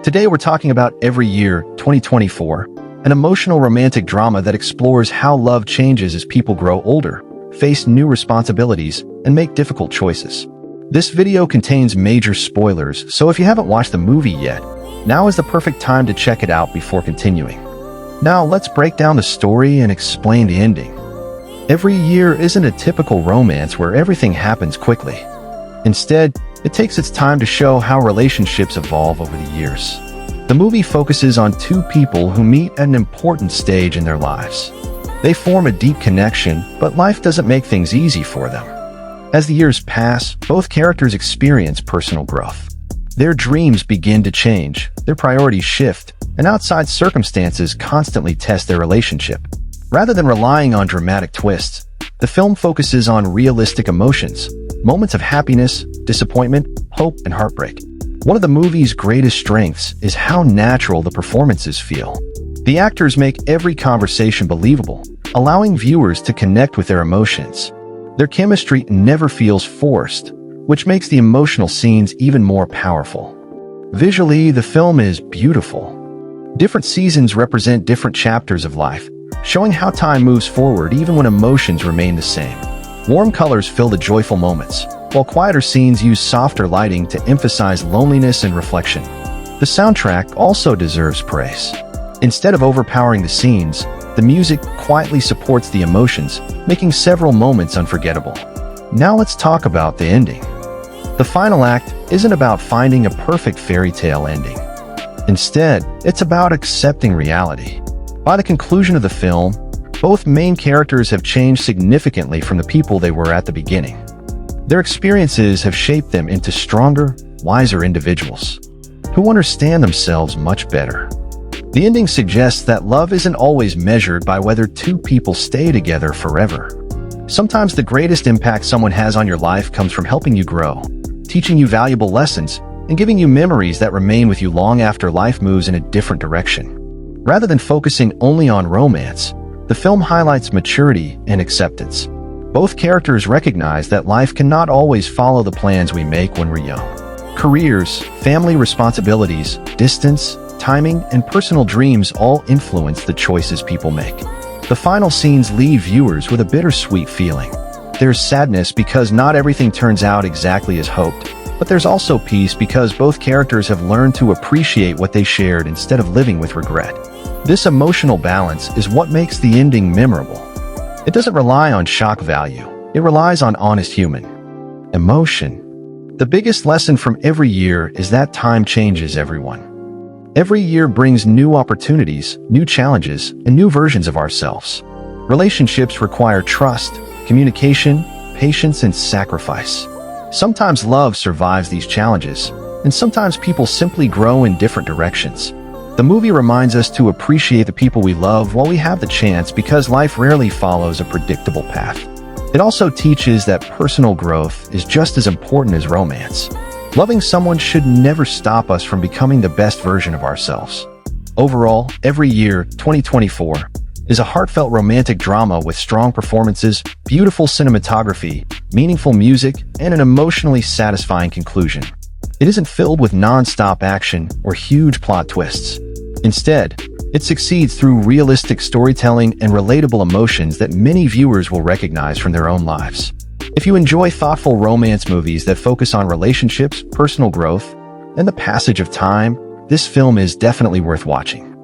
Today we're talking about Every Year, 2024, an emotional romantic drama that explores how love changes as people grow older, face new responsibilities, and make difficult choices. This video contains major spoilers, so if you haven't watched the movie yet, now is the perfect time to check it out before continuing. Now let's break down the story and explain the ending. Every Year isn't a typical romance where everything happens quickly. Instead, it takes its time to show how relationships evolve over the years. The movie focuses on two people who meet at an important stage in their lives. They form a deep connection, but life doesn't make things easy for them. As the years pass, both characters experience personal growth. Their dreams begin to change, their priorities shift, and outside circumstances constantly test their relationship. Rather than relying on dramatic twists, the film focuses on realistic emotions, moments of happiness, disappointment, hope, and heartbreak. One of the movie's greatest strengths is how natural the performances feel. The actors make every conversation believable, allowing viewers to connect with their emotions. Their chemistry never feels forced, which makes the emotional scenes even more powerful. Visually, the film is beautiful. Different seasons represent different chapters of life, showing how time moves forward even when emotions remain the same. Warm colors fill the joyful moments, while quieter scenes use softer lighting to emphasize loneliness and reflection. The soundtrack also deserves praise. Instead of overpowering the scenes, the music quietly supports the emotions, making several moments unforgettable. Now let's talk about the ending. The final act isn't about finding a perfect fairy tale ending. Instead, it's about accepting reality. By the conclusion of the film, both main characters have changed significantly from the people they were at the beginning. Their experiences have shaped them into stronger, wiser individuals who understand themselves much better. The ending suggests that love isn't always measured by whether two people stay together forever. Sometimes the greatest impact someone has on your life comes from helping you grow, teaching you valuable lessons, and giving you memories that remain with you long after life moves in a different direction. Rather than focusing only on romance, the film highlights maturity and acceptance. Both characters recognize that life cannot always follow the plans we make when we're young. Careers, family responsibilities, distance, timing, and personal dreams all influence the choices people make. The final scenes leave viewers with a bittersweet feeling. There's sadness because not everything turns out exactly as hoped, but there's also peace because both characters have learned to appreciate what they shared instead of living with regret. This emotional balance is what makes the ending memorable. It doesn't rely on shock value. It relies on honest human emotion. The biggest lesson from Every Year is that time changes everyone. Every year brings new opportunities, new challenges, and new versions of ourselves. Relationships require trust, communication, patience, and sacrifice. Sometimes love survives these challenges, and sometimes people simply grow in different directions. The movie reminds us to appreciate the people we love while we have the chance because life rarely follows a predictable path. It also teaches that personal growth is just as important as romance. Loving someone should never stop us from becoming the best version of ourselves. Overall, Every Year, 2024, is a heartfelt romantic drama with strong performances, beautiful cinematography, meaningful music, and an emotionally satisfying conclusion. It isn't filled with non-stop action or huge plot twists. Instead, it succeeds through realistic storytelling and relatable emotions that many viewers will recognize from their own lives. If you enjoy thoughtful romance movies that focus on relationships, personal growth, and the passage of time, this film is definitely worth watching.